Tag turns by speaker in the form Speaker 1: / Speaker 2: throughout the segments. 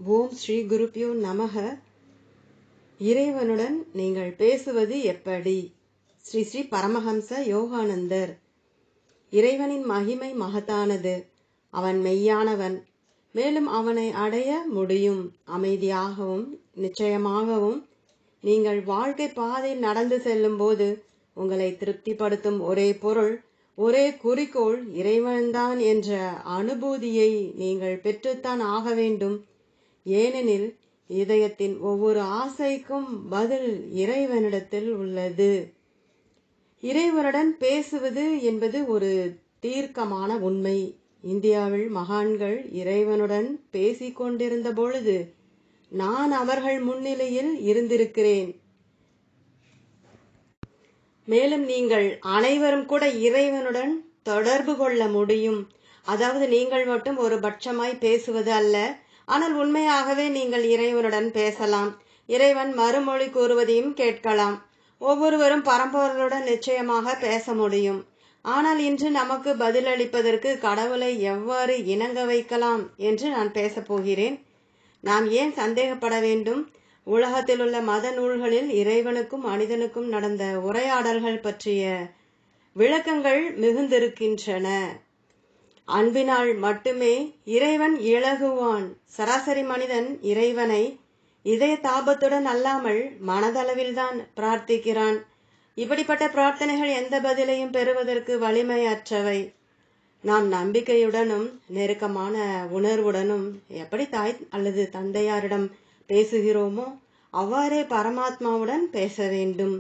Speaker 1: ஓம் ஸ்ரீ குருப்யோ நமக. இறைவனுடன் நீங்கள் பேசுவது எப்படி? ஸ்ரீ ஸ்ரீ பரமஹம்ச யோகானந்தர். இறைவனின் மகிமை மகத்தானது. அவன் மெய்யானவன். மேலும் அவனை அடைய முடியும். அமைதியாகவும் நிச்சயமாகவும் நீங்கள் வாழ்க்கை பாதையில் நடந்து செல்லும் போது உங்களை திருப்திப்படுத்தும் ஒரே பொருள், ஒரே குறிக்கோள் இறைவன்தான் என்ற அனுபூதியை நீங்கள் பெற்றுத்தான் ஆக வேண்டும். ஏனெனில் இதயத்தின் ஒவ்வொரு ஆசைக்கும் பதில் இறைவனிடத்தில் உள்ளது. இறைவனுடன் பேசுவது என்பது ஒரு தீர்க்கமான உண்மை. இந்தியாவில் மகான்கள் இறைவனுடன் பேசிக் கொண்டிருந்த பொழுது நான் அவர்கள் முன்னிலையில் இருந்திருக்கிறேன். மேலும் நீங்கள் அனைவரும் கூட இறைவனுடன் தொடர்பு கொள்ள முடியும். அதாவது நீங்கள் மட்டும் ஒரு பட்சமாய் பேசுவது அல்ல, ஆனால் உண்மையாகவே நீங்கள் இறைவனுடன் பேசலாம். இறைவன் மறுமொழி கூறுவதையும் கேட்கலாம். ஒவ்வொருவரும் பரம்பொருளுடன் நிச்சயமாக பேச முடியும். ஆனால் இன்று நமக்கு பதிலளிப்பதற்கு கடவுளை எவ்வாறு இணங்க வைக்கலாம் என்று நான் பேசப் போகிறேன். நாம் ஏன் சந்தேகப்பட வேண்டும்? உலகத்தில் உள்ள மத நூல்களில் இறைவனுக்கும் மனிதனுக்கும் நடந்த உரையாடல்கள் பற்றிய விளக்கங்கள் மிகுந்திருக்கின்றன. அன்பினால் மட்டுமே இறைவன் இலகுவான். சராசரி மனிதன் இறைவனை இதய தாபத்துடன் அல்லாமல் மனதளவில்தான் பிரார்த்திக்கிறான். இப்படிப்பட்ட பிரார்த்தனைகள் எந்த பதிலையும் பெறுவதற்கு வலிமையற்றவை. நாம் நம்பிக்கையுடனும் நெருக்கமான உணர்வுடனும் எப்படி தாய் அல்லது தந்தையாரிடம் பேசுகிறோமோ அவ்வாறே பரமாத்மாவுடன் பேச வேண்டும்.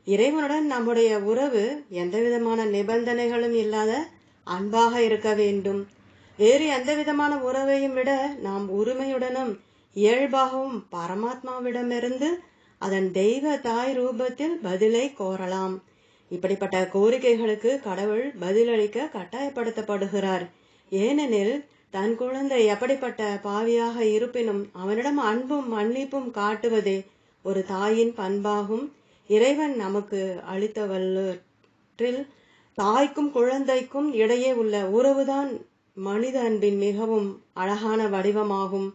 Speaker 1: இறைவனுடன் நம்முடைய உறவு எந்தவிதமான நிபந்தனைகளும் இல்லாத அன்பாக இருக்க வேண்டும். வேறு எந்த விதமான உறவையும் விட நாம் உரிமையுடனும் இயல்பாகவும் பரமாத்மாவிடமிருந்து அதன் தெய்வ தாய் ரூபத்தில் பதிலை கோரலாம். இப்படிப்பட்ட கோரிக்கைகளுக்கு கடவுள் பதிலளிக்க கட்டாயப்படுத்தப்படுகிறார். ஏனெனில் தன் குழந்தை எப்படிப்பட்ட பாவியாக இருப்பினும் அவனிடம் அன்பும் மன்னிப்பும் காட்டுவதே ஒரு தாயின் பண்பாகும். இறைவன் நமக்கு அளித்தவற்றில் தாய்க்கும் குழந்தைக்கும் இடையே உள்ள உறவுதான் மனித அன்பின் மிகவும் அழகான வடிவமாகும்.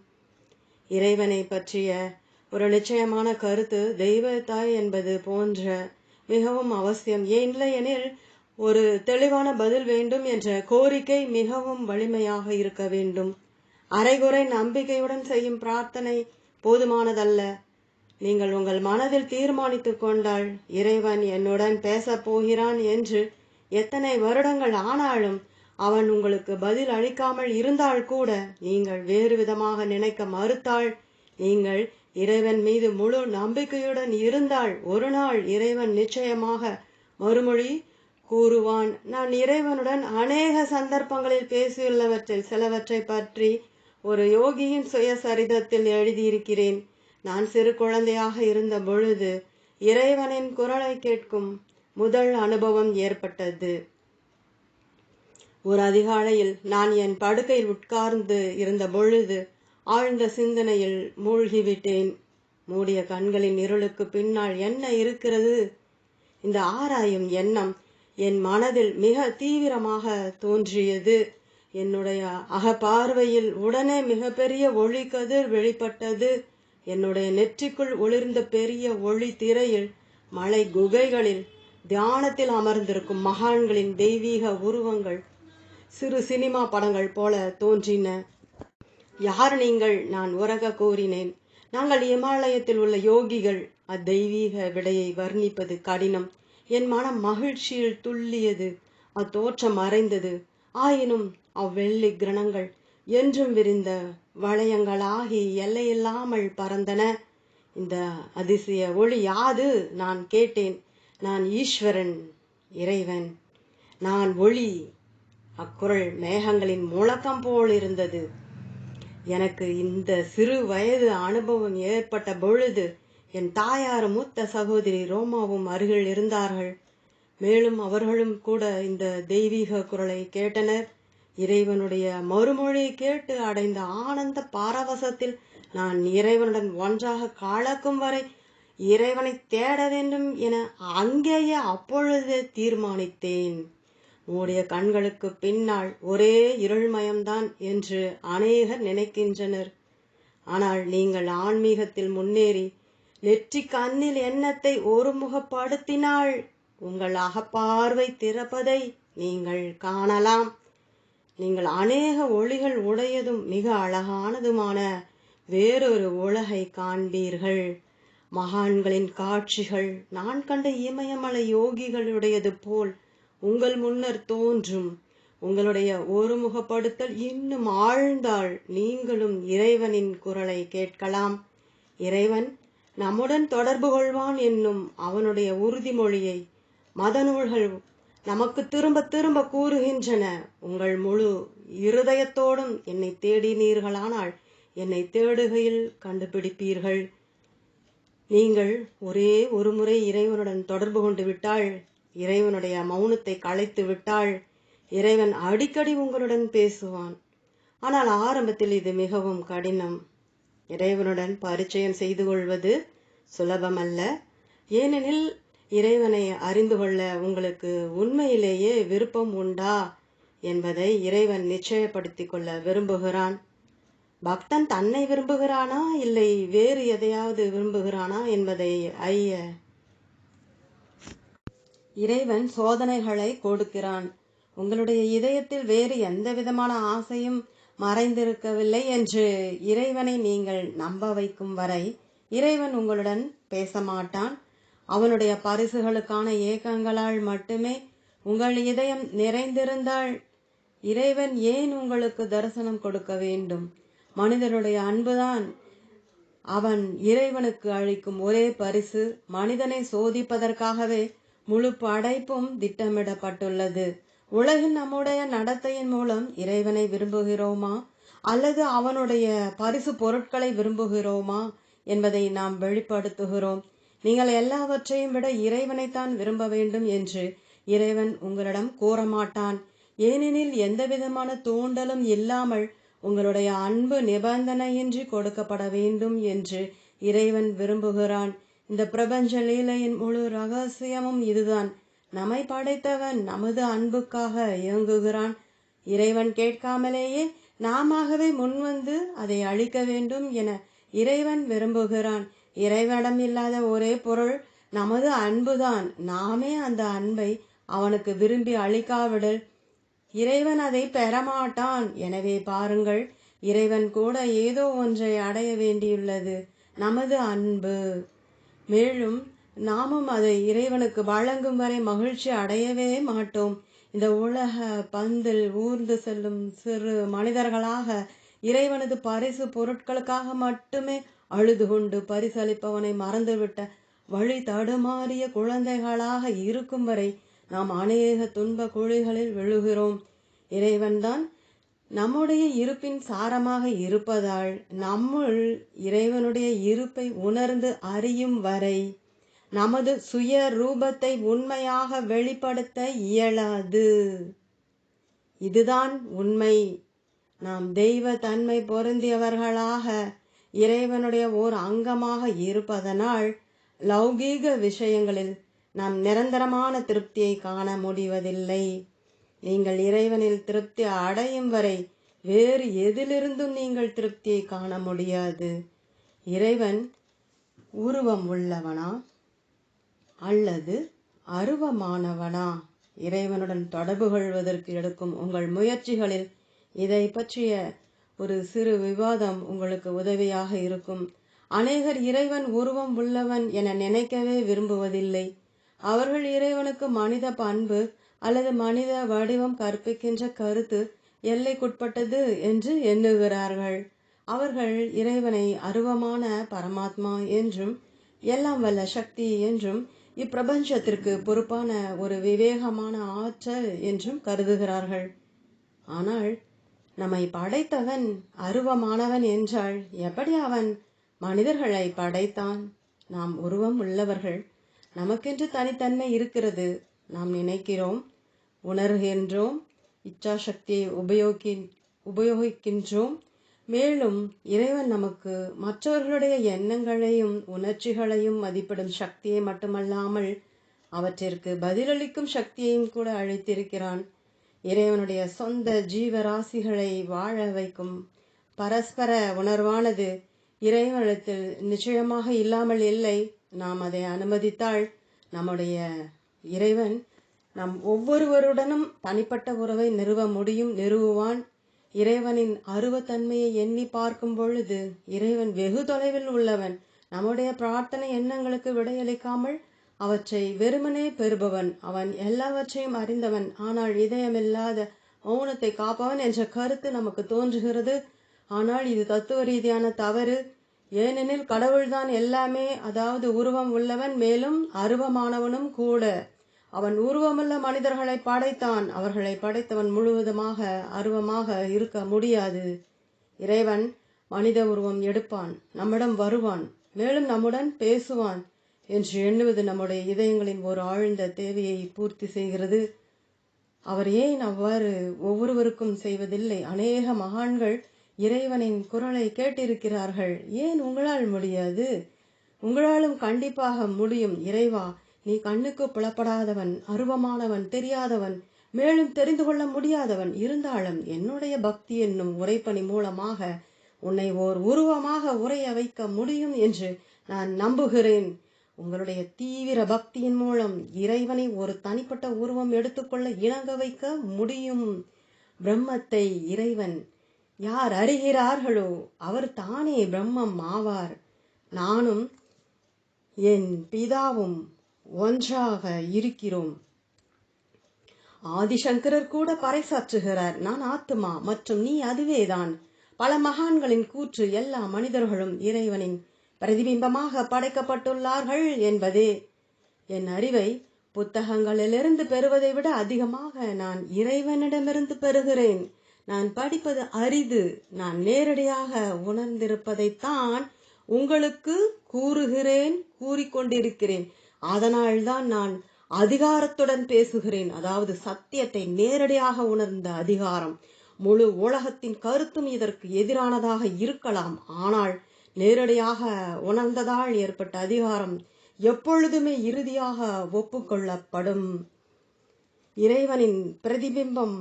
Speaker 1: இறைவனை பற்றிய ஒரு நிச்சயமான கருத்து தெய்வ தாய் என்பது போன்ற மிகவும் அவசியம். இல்லையெனில் ஒரு தெளிவான பதில் வேண்டும் என்ற கோரிக்கை மிகவும் வலிமையாக இருக்க வேண்டும். அரைகுறை நம்பிக்கையுடன் செய்யும் பிரார்த்தனை போதுமானதல்ல. நீங்கள் உங்கள் மனதில் தீர்மானித்துக் கொண்டால் இறைவன் என்னுடன் பேசப் போகிறான் என்று எத்தனை வருடங்கள் ஆனாலும் அவன் உங்களுக்கு பதில் அளிக்காமல் இருந்தால் கூட, நீங்கள் வேறு விதமாக நினைக்க மறுத்தால், நீங்கள் இறைவன் மீது முழு நம்பிக்கையுடன் இருந்தால் ஒரு நாள் இறைவன் நிச்சயமாக மறுமொழி கூறுவான். நான் இறைவனுடன் அநேக சந்தர்ப்பங்களில் பேசியுள்ளவற்றில் சிலவற்றை பற்றி ஒரு யோகியின் சுயசரிதத்தில் எழுதியிருக்கிறேன். நான் சிறு குழந்தையாக இருந்த பொழுது இறைவனின் குரலை கேட்கும் முதல் அனுபவம் ஏற்பட்டது. ஒரு அதிகாலையில் நான் என் படுக்கையில் உட்கார்ந்து இருந்த பொழுது ஆழ்ந்த சிந்தனையில் மூழ்கிவிட்டேன். மூடிய கண்களின் இருளுக்கு பின்னால் என்ன இருக்கிறது? இந்த ஆராயும் எண்ணம் என் மனதில் மிக தீவிரமாக தோன்றியது. என்னுடைய அகப்பார்வையில் உடனே மிகப்பெரிய ஒளி கதிர் வெளிப்பட்டது. என்னுடைய நெற்றிக்குள் ஒளிர்ந்த பெரிய ஒளி திரையில் மலை குகைகளில் தியானத்தில் அமர்ந்திருக்கும் மகான்களின் தெய்வீக உருவங்கள் சிறு சினிமா படங்கள் போல தோன்றின. யார் நீங்கள்? நான் உரக கூறினேன். நாங்கள் இமாலயத்தில் உள்ள யோகிகள். அத்தெய்வீக விடையை வர்ணிப்பது கடினம். என் மனம் மகிழ்ச்சியில் துள்ளியது. அத்தோற்றம் மறைந்தது. ஆயினும் அவ்வெள்ளி கிரணங்கள் என்றும் விரிந்த வளையங்களாகி எல்லையில்லாமல் பறந்தன. இந்த அதிசய ஒளி யாது? நான் கேட்டேன். நான் ஈஸ்வரன், இறைவன். நான் ஒளி. அக்குரல் மேகங்களின் முழக்கம் போல் இருந்தது. எனக்கு இந்த சிறு வயது அனுபவம் ஏற்பட்ட பொழுது என் தாயாரும் மூத்த சகோதரி ரோமாவும் அருகில் இருந்தார்கள். மேலும் அவர்களும் கூட இந்த தெய்வீக குரலை கேட்டனர். இறைவனுடைய மறுமொழியை கேட்டு அடைந்த ஆனந்த பாரவசத்தில் நான் இறைவனுடன் ஒன்றாக கலக்கும் வரை இறைவனை தேட வேண்டும் என அங்கேயே அப்பொழுதே தீர்மானித்தேன். மூடிய கண்களுக்கு பின்னால் ஒரே இருள்மயம்தான் என்று அநேகர் நினைக்கின்றனர். ஆனால் நீங்கள் ஆன்மீகத்தில் முன்னேறி நெற்றி கண்ணில் எண்ணத்தை ஒருமுகப்படுத்தினால் உங்கள் அகப்பார்வை திறப்பதை நீங்கள் காணலாம். நீங்கள் அநேக ஒளிகள் உடையதும் மிக அழகானதுமான வேறொரு உலகை காண்பீர்கள். மகான்களின் காட்சிகள் நான் கண்ட இமயமலை யோகிகளுடையது போல் உங்கள் முன்னர் தோன்றும். உங்களுடைய ஒருமுகப்படுத்தல் இன்னும் ஆழ்ந்தால் நீங்களும் இறைவனின் குரலை கேட்கலாம். இறைவன் நம்முடன் தொடர்பு கொள்வான் என்னும் அவனுடைய உறுதிமொழியை மத நூல்கள் நமக்கு திரும்ப திரும்ப கூறுகின்றன. உங்கள் முழு இருதயத்தோடும் என்னை தேடினீர்களானால் என்னை தேடுகையில் கண்டுபிடிப்பீர்கள். நீங்கள் ஒரே ஒரு முறை இறைவனுடன் தொடர்பு கொண்டு விட்டால், இறைவனுடைய மௌனத்தை களைத்து விட்டால், இறைவன் அடிக்கடி உங்களுடன் பேசுவான். ஆனால் ஆரம்பத்தில் இது மிகவும் கடினம். இறைவனுடன் பரிச்சயம் செய்து கொள்வது சுலபமல்ல. ஏனெனில் இறைவனை அறிந்து கொள்ள உங்களுக்கு உண்மையிலேயே விருப்பம் உண்டா என்பதை இறைவன் நிச்சயப்படுத்திக் கொள்ள விரும்புகிறான். பக்தன் தன்னை விரும்புகிறானா இல்லை வேறு எதையாவது விரும்புகிறானா என்பதை இறைவன் சோதனைகளை கொடுக்கிறான். உங்களுடைய இதயத்தில் வேறு எந்த விதமான ஆசையும் மறைந்திருக்கவில்லை என்று இறைவனை நீங்கள் நம்ப வைக்கும் வரை இறைவன் உங்களுடன் பேச மாட்டான். அவனுடைய பரிசுகளுக்கான ஏக்கங்களால் மட்டுமே உங்கள் இதயம் நிறைந்திருந்தால் இறைவன் ஏன் உங்களுக்கு தரிசனம் கொடுக்க வேண்டும்? மனிதனுடைய அன்புதான் அவன் இறைவனுக்கு அளிக்கும் ஒரே பரிசு. மனிதனை சோதிப்பதற்காகவே முழு படைப்பும் திட்டமிடப்பட்டுள்ளது. உலகில் நம்முடைய நடத்தையின் மூலம் இறைவனை விரும்புகிறோமா அல்லது அவனுடைய பரிசு பொருட்களை விரும்புகிறோமா என்பதை நாம் வெளிப்படுத்துகிறோம். நீங்கள் எல்லாவற்றையும் விட இறைவனைத்தான் விரும்ப வேண்டும் என்று இறைவன் உங்களிடம் கூற மாட்டான். ஏனெனில் எந்த விதமான தூண்டலும் இல்லாமல் உங்களுடைய அன்பு நிபந்தனையின்றி கொடுக்கப்பட வேண்டும் என்று இறைவன் விரும்புகிறான். இந்த பிரபஞ்ச லீலையின் முழு ரகசியமும் இதுதான். நம்மை படைத்தவன் நமது அன்புக்காக இயங்குகிறான். இறைவன் கேட்காமலேயே நாமவே முன்வந்து அதை அளிக்க வேண்டும் என இறைவன் விரும்புகிறான். இறைவனிடம் இல்லாத ஒரே பொருள் நமது அன்புதான். நாமே அந்த அன்பை அவனுக்கு விரும்பி அளிக்காவிடல் இறைவன் அதை பெறமாட்டான். எனவே பாருங்கள், இறைவன் கூட ஏதோ ஒன்றை அடைய வேண்டியுள்ளது, நமது அன்பு. மேலும் நாமும் அதை இறைவனுக்கு வழங்கும் வரை மகிழ்ச்சி அடையவே மாட்டோம். இந்த உலக பந்தில் ஊர்ந்து செல்லும் சிறு மனிதர்களாக இறைவனது பரிசு பொருட்களுக்காக மட்டுமே அழுது கொண்டு பரிசளிப்பவனை மறந்துவிட்ட வழி தடுமாறிய குழந்தைகளாக இருக்கும் வரை நாம் அநேக துன்ப குழிகளில் விழுகிறோம். இறைவன்தான் நம்முடைய இருப்பின் சாரமாக இருப்பதால் நம்முள் இறைவனுடைய இருப்பை உணர்ந்து அறியும் வரை நமது சுய ரூபத்தை உண்மையாக வெளிப்படுத்த இயலாது. இதுதான் உண்மை. நாம் தெய்வ தன்மை பொருந்தியவர்களாக இறைவனுடைய ஓர் அங்கமாக இருப்பதனால் லௌகீக விஷயங்களில் நாம் நிரந்தரமான திருப்தியை காண முடிவதில்லை. நீங்கள் இறைவனில் திருப்தி அடையும் வரை வேறு எதிலிருந்தும் நீங்கள் திருப்தியை காண முடியாது. இறைவன் உருவம் உள்ளவனா அல்லது அருவமானவனா? இறைவனுடன் தொடர்பு கொள்வதற்கு எடுக்கும் உங்கள் முயற்சிகளில் இதை பற்றிய ஒரு சிறு விவாதம் உங்களுக்கு உதவியாக இருக்கும். அநேகர் இறைவன் உருவம் உள்ளவன் என நினைக்கவே விரும்புவதில்லை. அவர்கள் இறைவனுக்கு மனித பண்பு அல்லது மனித வடிவம் கற்பிக்கின்ற கருத்து எல்லைக்குட்பட்டது என்று எண்ணுகிறார்கள். அவர்கள் இறைவனை அருவமான பரமாத்மா என்றும் எல்லாம் வல்ல சக்தி என்றும் இப்பிரபஞ்சத்திற்கு பொறுப்பான ஒரு விவேகமான ஆற்றல் என்றும் கருதுகிறார்கள். ஆனால் நம்மை படைத்தவன் அருவமானவன் என்றால் எப்படி அவன் மனிதர்களை படைத்தான்? நாம் உருவம் உள்ளவர்கள். நமக்கென்று தனித்தன்மை இருக்கிறது. நாம் நினைக்கிறோம், உணர்கின்றோம், இச்சா சக்தியை உபயோகிக்கின்றோம். மேலும் இறைவன் நமக்கு மற்றவர்களுடைய எண்ணங்களையும் உணர்ச்சிகளையும் மதிப்பிடும் சக்தியை மட்டுமல்லாமல் அவற்றிற்கு பதிலளிக்கும் சக்தியையும் கூட அளித்திருக்கிறான். இறைவனுடைய சொந்த ஜீவராசிகளை வாழ வைக்கும் பரஸ்பர உணர்வானது இறைவனத்தில் நிச்சயமாக இல்லாமல் இல்லை. நாம் அதை அனுமதித்தால் நம்முடைய இறைவன் நம் ஒவ்வொருவருடனும் தனிப்பட்ட உறவை நிறுவுவான். இறைவனின் அருவத்தன்மையை எண்ணி பார்க்கும் பொழுது இறைவன் வெகு தொலைவில் உள்ளவன். நம்முடைய பிரார்த்தனை எண்ணங்களுக்கு விடையளிக்காமல் அவற்றை வெறுமனே பெறுபவன். அவன் எல்லாவற்றையும் அறிந்தவன், ஆனால் இதயமில்லாத மௌனத்தை காப்பவன் என்ற கருத்து நமக்கு தோன்றுகிறது. ஆனால் இது தத்துவ ரீதியான தவறு. ஏனெனில் கடவுள்தான் எல்லாமே, அதாவது உருவம் உள்ளவன், மேலும் அருவமானவனும் கூட. அவன் உருவமுள்ள மனிதர்களை படைத்தான். அவர்களை படைத்தவன் முழுவதுமாக அருவமாக இருக்க முடியாது. இறைவன் மனித உருவம் எடுப்பான், நம்மிடம் வருவான், மேலும் நம்முடன் பேசுவான் என்று எண்ணுவது நம்முடைய இதயங்களின் ஒரு ஆழ்ந்த தேவையை பூர்த்தி செய்கிறது. அவர் ஏன் அவ்வாறு ஒவ்வொருவருக்கும் செய்வதில்லை? அநேக மகான்கள் இறைவனின் குரலை கேட்டிருக்கிறார்கள். ஏன் உங்களால் முடியாது? உங்களாலும் கண்டிப்பாக முடியும். இறைவா, நீ கண்ணுக்கு புலப்படாதவன், அருவமானவன், தெரியாதவன், மேலும் தெரிந்து கொள்ள முடியாதவன். இருந்தாலும் என்னுடைய பக்தி என்னும் உரைப்பணி மூலமாக உன்னை ஓர் உருவமாக உரைய வைக்க முடியும் என்று நான் நம்புகிறேன். உங்களுடைய தீவிர பக்தியின் மூலம் இறைவனை ஒரு தனிப்பட்ட உருவம் எடுத்துக்கொள்ள இணங்க வைக்க முடியும். பிரம்மத்தை இறைவன் யார் அறிகிறார்களோ அவர் தானே பிரம்மம் ஆவார். நானும் என் பிதாவும் ஒன்றாக இருக்கிறோம். ஆதிசங்கரர் கூட பறைசாற்றுகிறார், நான் ஆத்மா மற்றும் நீ அதுவேதான். பல மகான்களின் கூற்று எல்லா மனிதர்களும் இறைவனின் பிரதிபிம்பமாக படைக்கப்பட்டுள்ளார்கள் என்பதே. என் அறிவை புத்தகங்களிலிருந்து பெறுவதை விட அதிகமாக நான் இறைவனிடமிருந்து பெறுகிறேன். நான் படிப்பது அரிது. நான் நேரடியாக உணர்ந்திருப்பதைத்தான் உங்களுக்கு கூறிக்கொண்டிருக்கிறேன். அதனால்தான் நான் அதிகாரத்துடன் பேசுகிறேன். அதாவது சத்தியத்தை நேரடியாக உணர்ந்த அதிகாரம். முழு உலகத்தின் கருத்தும் இதற்கு எதிரானதாக இருக்கலாம், ஆனால் நேரடியாக உணர்ந்ததால் ஏற்பட்ட அதிகாரம் எப்பொழுதுமே இறுதியாக ஒப்புக்கொள்ளப்படும். இறைவனின் பிரதிபிம்பம்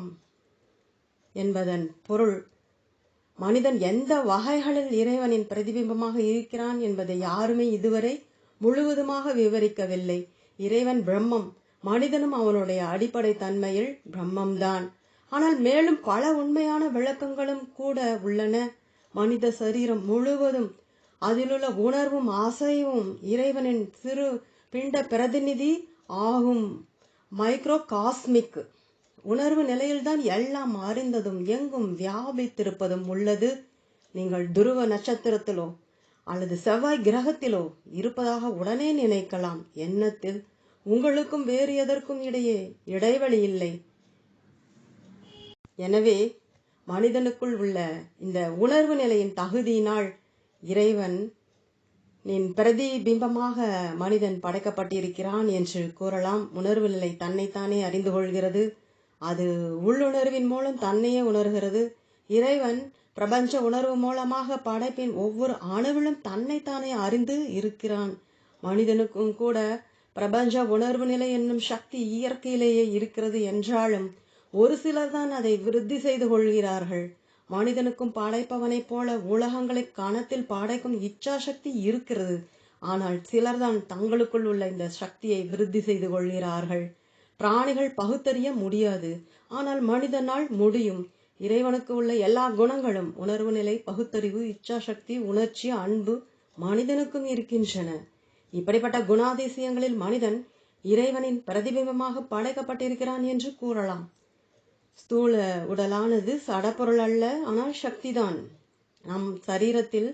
Speaker 1: என்பதன் பொருள் மனிதன் எந்த வகைகளில் இறைவனின் பிரதிபிம்பமாக இருக்கிறான் என்பதை யாருமே இதுவரை முழுவதுமாக விவரிக்கவில்லை. இறைவன் பிரம்மம், மனிதனும் அவனுடைய அடிப்படை தன்மையில் பிரம்மம்தான். ஆனால் மேலும் பல உண்மையான விளக்கங்களும் கூட உள்ளன. மனித சரீரம் முழுவதும், அதிலுள்ள உணர்வும் அசைவும் இறைவனின் சிறு பிண்ட பிரதிநிதி ஆகும். மைக்ரோ காஸ்மிக் உணர்வு நிலையில்தான் எல்லாம் அறிந்ததும் எங்கும் வியாபித்திருப்பதும் உள்ளது. நீங்கள் துருவ நட்சத்திரத்திலோ அல்லது செவ்வாய் கிரகத்திலோ இருப்பதாக உடனே நினைக்கலாம். எண்ணத்தில் உங்களுக்கும் வேறு எதற்கும் இடையே இடைவெளி இல்லை. எனவே மனிதனுக்குள் உள்ள இந்த உணர்வு நிலையின் தகுதியினால் இறைவன் பிரதிபிம்பமாக மனிதன் படைக்கப்பட்டிருக்கிறான் என்று கூறலாம். உணர்வு நிலை தன்னைத்தானே அறிந்து கொள்கிறது. அது உள்ளுணர்வின் மூலம் தன்னையே உணர்கிறது. இறைவன் பிரபஞ்ச உணர்வு மூலமாக படைப்பின் ஒவ்வொரு அணுவிலும் தன்னைத்தானே அறிந்து இருக்கிறான். மனிதனுக்கும் கூட பிரபஞ்ச உணர்வு நிலை என்னும் சக்தி இயற்கையிலேயே இருக்கிறது என்றாலும் ஒரு சிலர் தான் அதை விருத்தி செய்து கொள்கிறார்கள். மனிதனுக்கும் படைப்பவனைப் போல உலகங்களை கணத்தில் படைக்கும் இச்சா சக்தி இருக்கிறது. ஆனால் சிலர்தான் தங்களுக்குள் உள்ள இந்த சக்தியை விருத்தி செய்து கொள்கிறார்கள். பிராணிகள் பகுத்தறிய முடியாது, ஆனால் மனிதனால் முடியும். இறைவனுக்கு உள்ள எல்லா குணங்களும், உணர்வு நிலை, பகுத்தறிவு, இச்சா சக்தி, உணர்ச்சி, அன்பு மனிதனுக்கும் இருக்கின்றன. இப்படிப்பட்ட குணாதிசயங்களில் மனிதன் இறைவனின் பிரதிபிம்பமாக படைக்கப்பட்டிருக்கிறான் என்று கூறலாம். ஸ்தூல உடலானது சடப்பொருள் அல்ல, ஆனால் சக்திதான். நம் சரீரத்தில்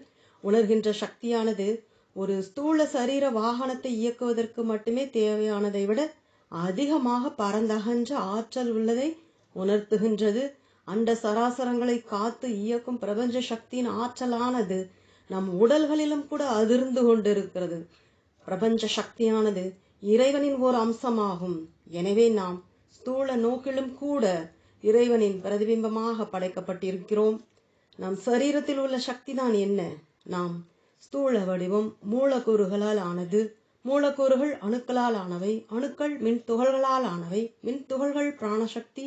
Speaker 1: உணர்கின்ற சக்தியானது ஒரு ஸ்தூல சரீர வாகனத்தை இயக்குவதற்கு மட்டுமே தேவையானதை விட அதிகமாக பரந்தகன்ற ஆற்றல் உள்ளதை உணர்த்துகின்றது. அண்ட சராசரங்களை காத்து இயக்கும் பிரபஞ்ச சக்தியின் ஆற்றலானது நம் உடல்களிலும் கூட அதிர்ந்து கொண்டிருக்கிறது. பிரபஞ்ச சக்தியானது இறைவனின் ஓர் அம்சமாகும். எனவே நாம் ஸ்தூல நோக்கிலும் கூட இறைவனின் பிரதிபிம்பமாக படைக்கப்பட்டிருக்கிறோம். நம் சரீரத்தில் உள்ள சக்திதான் என்ன? நாம் ஸ்தூல வடிவம் மூலக்கூறுகளால் ஆனது. மூலக்கூறுகள் அணுக்களால் ஆனவை, அணுக்கள் மின் துகள்களால் ஆனவை, மின் துகள்கள் பிராணசக்தி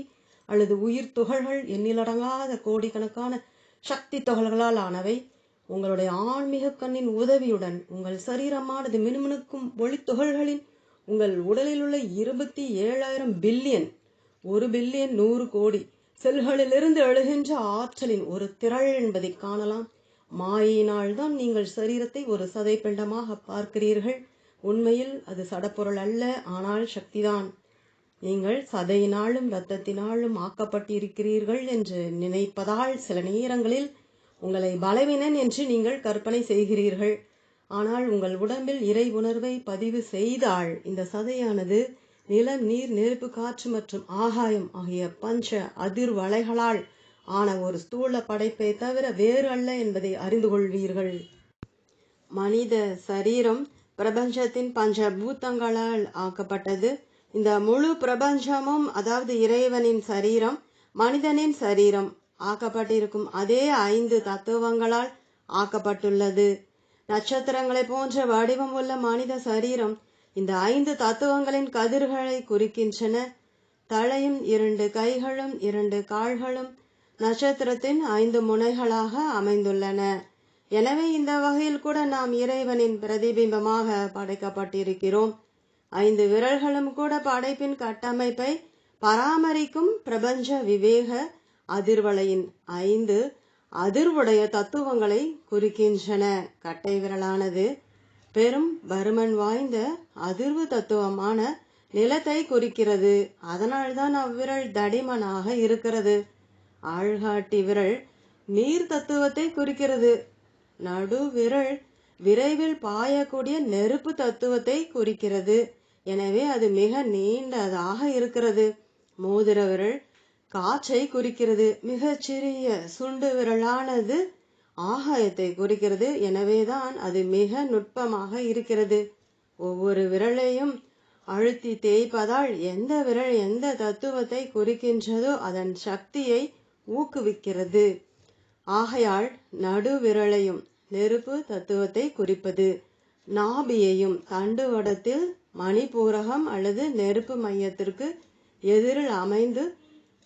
Speaker 1: அல்லது உயிர் துகள்கள் எண்ணிலடங்காத கோடிக்கணக்கான சக்தி துகள்களால் ஆனவை. உங்களுடைய ஆன்மீக கண்ணின் உதவியுடன் உங்கள் சரீரமானது மினுமினுக்கும் ஒளித்துகள்களின் உங்கள் உடலில் உள்ள 27,000 பில்லியன் 1 பில்லியன் 100 கோடி செல்களிலிருந்து எழுகின்ற ஆற்றலின் ஒரு திரள் என்பதை காணலாம். மாயினால் தான் நீங்கள் சரீரத்தை ஒரு சதை பிண்டமாக பார்க்கிறீர்கள். உண்மையில் அது சடப்பொருள் அல்ல, ஆனால் சக்திதான். நீங்கள் சதையினாலும் இரத்தத்தினாலும் ஆக்கப்பட்டிருக்கிறீர்கள் என்று நினைப்பதால் சில நேரங்களில் உங்களை பலவீனன் என்று நீங்கள் கற்பனை செய்கிறீர்கள். ஆனால் உங்கள் உடம்பில் இறை உணர்வை பதிவு செய்தால் இந்த சதையானது நிலம், நீர், நெருப்பு, காற்று மற்றும் ஆகாயம் ஆகிய பஞ்ச அதிர்வலைகளால் ஆன ஒரு ஸ்தூல படைப்பை தவிர வேறு அல்ல என்பதை அறிந்து கொள்வீர்கள். மனித சரீரம் பிரபஞ்சத்தின் பஞ்ச பூத்தங்களால் ஆக்கப்பட்டது. இந்த முழு பிரபஞ்சமும், அதாவது இறைவனின் சரீரம், மனிதனின் சரீரம் ஆக்கப்பட்டிருக்கும் அதே 5 தத்துவங்களால் ஆக்கப்பட்டுள்ளது. நட்சத்திரங்களை போன்ற வடிவம் உள்ள மனித சரீரம் இந்த 5 தத்துவங்களின் கதிர்களை குறிக்கின்றன. தலையும் 2 கைகளும் 2 கால்களும் நட்சத்திரத்தின் 5 முனைகளாக அமைந்துள்ளன. எனவே இந்த வகையில் கூட நாம் இறைவனின் பிரதிபிம்பமாக படைக்கப்பட்டிருக்கிறோம். 5 விரல்களும் கூட படைப்பின் கட்டமைப்பை பராமரிக்கும் பிரபஞ்ச விவேக அதிர்வலையின் 5 அதிர்வுடைய தத்துவங்களை குறிக்கின்றன. கட்டை விரலானது பெரும் பருமன் வாய்ந்த அதிர்வு தத்துவமான நிலத்தை குறிக்கிறது. அதனால்தான் அவ்விரல் தடிமனாக இருக்கிறது. ஆள்காட்டி விரல் நீர் தத்துவத்தை குறிக்கிறது. நடு விரல் விரைவில் பாயக்கூடிய நெருப்பு தத்துவத்தை குறிக்கிறது. எனவே அது மிக நீண்டதாக இருக்கிறது. மோதிர விரல் காற்றை குறிக்கிறது. மிகச்சிறிய சுண்டு விரலானது ஆகாயத்தை குறிக்கிறது. எனவேதான் அது மிக நுட்பமாக இருக்கிறது. ஒவ்வொரு விரலையும் அழுத்தி தேய்ப்பதால் எந்த விரல் எந்த தத்துவத்தை குறிக்கின்றதோ அதன் சக்தியை ஊக்குவிக்கிறது. ஆகையால் நடு விரலையும் நெருப்பு தத்துவத்தை குறிப்பது, நாபியையும் தண்டுவடத்தில் மணிபூரகம் அல்லது நெருப்பு மையத்திற்கு எதிரில் அமைந்து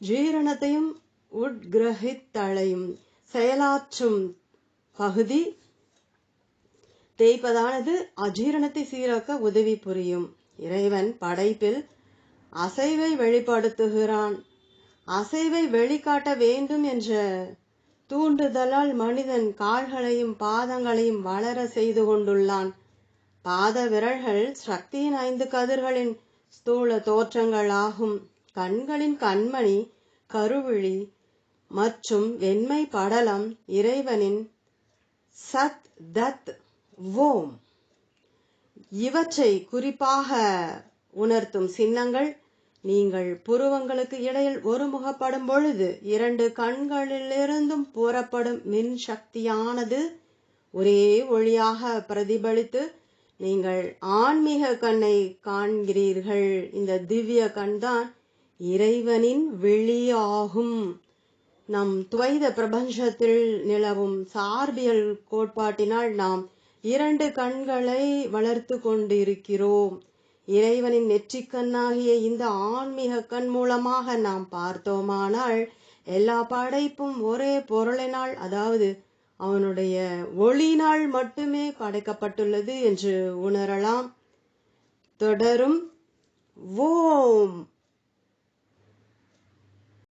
Speaker 1: ஜீரணத்தையும் உட்கிரகித்தலையும் செயலாற்றும் பகுதி தேய்ப்பதானது அஜீரணத்தை சீராக்க உதவி புரியும். இறைவன் படைப்பில் அசைவை வெளிப்படுத்துகிறான். அசைவை வெளிக்காட்ட வேண்டும் என்ற தூண்டுதலால் மனிதன் கால்களையும் பாதங்களையும் வளர செய்து கொண்டுள்ளான். பாத விரல்கள் சக்தியின் 5 கதிர்களின் ஸ்தூல தோற்றங்கள் ஆகும். கண்களின் கண்மணி, கருவிழி மற்றும் வெண்மை படலம் இறைவனின் சத், தத், ஓம் இவற்றை குறிப்பாக உணர்த்தும் சின்னங்கள். நீங்கள் புருவங்களுக்கு இடையில் ஒருமுகப்படும் பொழுது 2 கண்களிலிருந்தும் புறப்படும் மின் சக்தியானது ஒரே ஒளியாக பிரதிபலித்து நீங்கள் ஆன்மீக கண்ணை காண்கிறீர்கள். இந்த திவ்ய கண்தான் இறைவனின் விழியாகும். நம் துவைத பிரபஞ்சத்தில் நிலவும் சார்பியல் கோட்பாட்டினால் நாம் 2 கண்களை வளர்த்து கொண்டிருக்கிறோம். இறைவனின் நெற்றிக்கண்ணாகிய இந்த ஆன்மீக கண் மூலமாக நாம் பார்த்தோமானால் எல்லா படைப்பும் ஒரே பொருளினால், அதாவது அவனுடைய ஒளியினால் மட்டுமே படைக்கப்பட்டுள்ளது என்று உணரலாம். தொடரும் ஓம்.